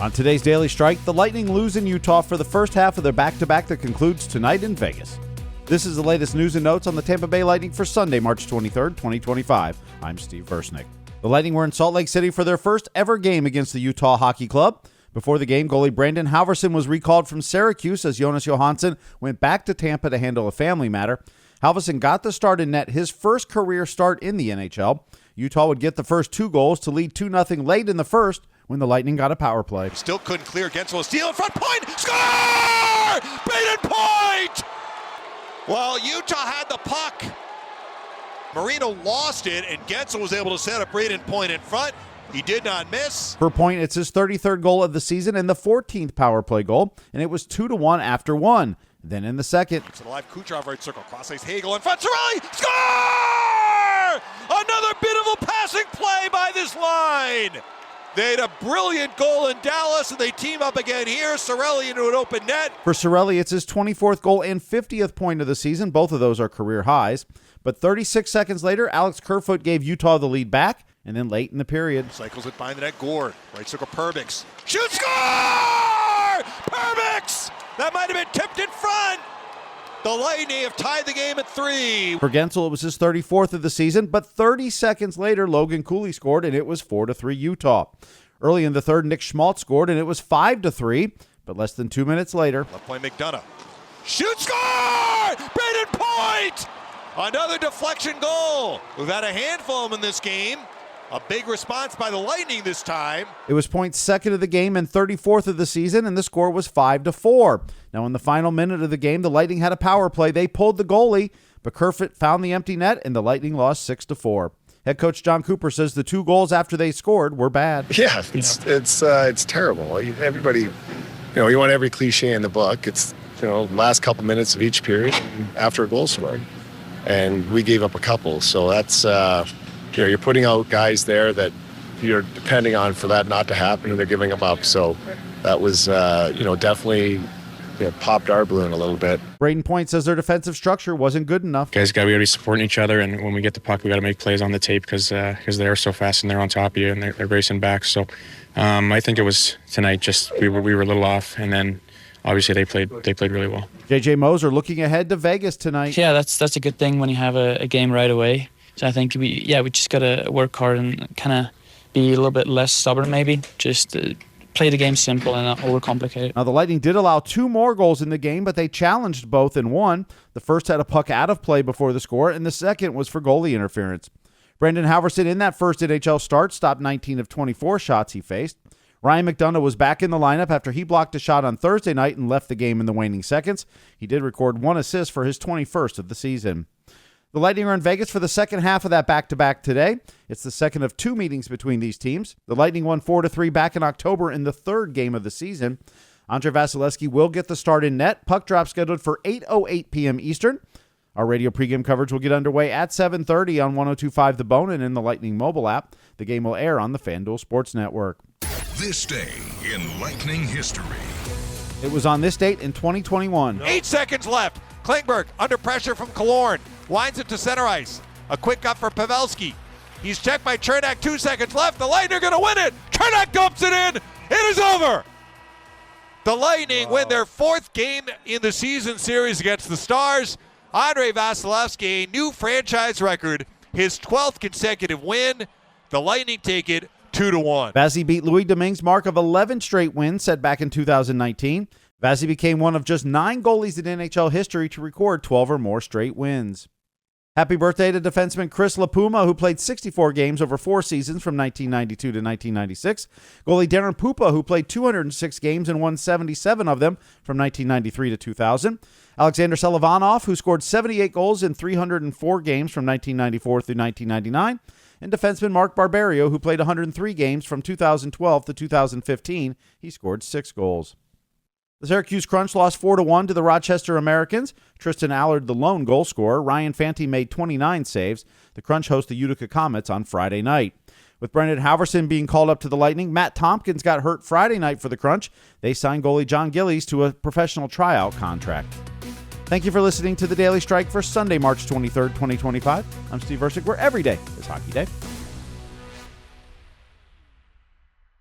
On today's Daily Strike, the Lightning lose in Utah for the first half of their back-to-back that concludes tonight in Vegas. This is the latest news and notes on the Tampa Bay Lightning for Sunday, March 23rd, 2025. I'm Steve Versnick. The Lightning were in Salt Lake City for their first ever game against the Utah Hockey Club. Before the game, goalie Brayden Halverson was recalled from Syracuse as Jonas Johansson went back to Tampa to handle a family matter. Halverson got the start in net, his first career start in the NHL. Utah would get the first 2 goals to lead 2-0 late in the first when the Lightning got a power play. Still couldn't clear. Guentzel steal in front. Point! Score! Brayden Point! Well, Utah had the puck. Marino lost it, and Guentzel was able to set up Brayden Point in front. He did not miss. For Point, it's his 33rd goal of the season and the 14th power play goal, and it was 2-1 after 1. Then in the second, it's a live Kucherov right circle. Cross ice Hagel in front. Cirelli! Score! Another beautiful passing play by this line. They had a brilliant goal in Dallas, and they team up again here. Cirelli into an open net. For Cirelli, it's his 24th goal and 50th point of the season. Both of those are career highs. But 36 seconds later, Alex Kerfoot gave Utah the lead back, and then late in the period, cycles it behind the net. Gord, right circle, Perbix. Shoot, score! Perbix! That might have been tipped in front. The Lightning have tied the game at 3. For Guentzel, it was his 34th of the season, but 30 seconds later, Logan Cooley scored, and it was 4-3 Utah. Early in the third, Nick Schmaltz scored, and it was 5-3, but less than 2 minutes later, left point McDonough. Shoot, score! Brayden Point! Another deflection goal. We've had a handful of them in this game. A big response by the Lightning this time. It was Point's second of the game and 34th of the season, and the score was 5-4. Now, in the final minute of the game, the Lightning had a power play. They pulled the goalie, but Kerfoot found the empty net, and the Lightning lost 6-4. Head coach John Cooper says the 2 goals after they scored were bad. Yeah, it's terrible. Everybody, you want every cliche in the book. It's last couple minutes of each period after a goal scored, and we gave up a couple. So that's. You're putting out guys there that you're depending on for that not to happen, and they're giving them up. So that was, definitely popped our balloon a little bit. Brayden Point says their defensive structure wasn't good enough. Guys got to be supporting each other, and when we get the puck, we got to make plays on the tape because they're so fast and they're on top of you and they're racing back. So I think it was tonight just we were a little off, and then obviously they played really well. JJ Moser looking ahead to Vegas tonight. Yeah, that's a good thing when you have a game right away. So I think we just got to work hard and kind of be a little bit less stubborn maybe. Just play the game simple and not overcomplicate it. Now, the Lightning did allow 2 more goals in the game, but they challenged both and won. The first had a puck out of play before the score, and the second was for goalie interference. Brayden Halverson in that first NHL start stopped 19 of 24 shots he faced. Ryan McDonough was back in the lineup after he blocked a shot on Thursday night and left the game in the waning seconds. He did record 1 assist for his 21st of the season. The Lightning are in Vegas for the second half of that back-to-back today. It's the second of 2 meetings between these teams. The Lightning won 4-3 back in October in the 3rd game of the season. Andrei Vasilevsky will get the start in net. Puck drop scheduled for 8:08 p.m. Eastern. Our radio pregame coverage will get underway at 7:30 on 102.5 The Bone and in the Lightning mobile app. The game will air on the FanDuel Sports Network. This day in Lightning history. It was on this date in 2021. 8 seconds left. Klingberg under pressure from Killorn. Winds it to center ice. A quick up for Pavelski. He's checked by Cernak. 2 seconds left. The Lightning are going to win it. Cernak dumps it in. It is over. The Lightning win their 4th game in the season series against the Stars. Andrei Vasilevsky, a new franchise record, his 12th consecutive win. The Lightning take it 2-1. Vazzy beat Louis Domingue's mark of 11 straight wins set back in 2019. Vazzy became one of just 9 goalies in NHL history to record 12 or more straight wins. Happy birthday to defenseman Chris LaPuma, who played 64 games over 4 seasons from 1992 to 1996. Goalie Darren Pupa, who played 206 games and won 77 of them from 1993 to 2000. Alexander Selivanov, who scored 78 goals in 304 games from 1994 through 1999. And defenseman Mark Barberio, who played 103 games from 2012 to 2015. He scored 6 goals. The Syracuse Crunch lost 4-1 to the Rochester Americans. Tristan Allard, the lone goal scorer. Ryan Fanti made 29 saves. The Crunch host the Utica Comets on Friday night. With Brayden Halverson being called up to the Lightning, Matt Tompkins got hurt Friday night for the Crunch. They signed goalie John Gillies to a professional tryout contract. Thank you for listening to the Daily Strike for Sunday, March 23rd, 2025. I'm Steve Versnick, where every day is Hockey Day.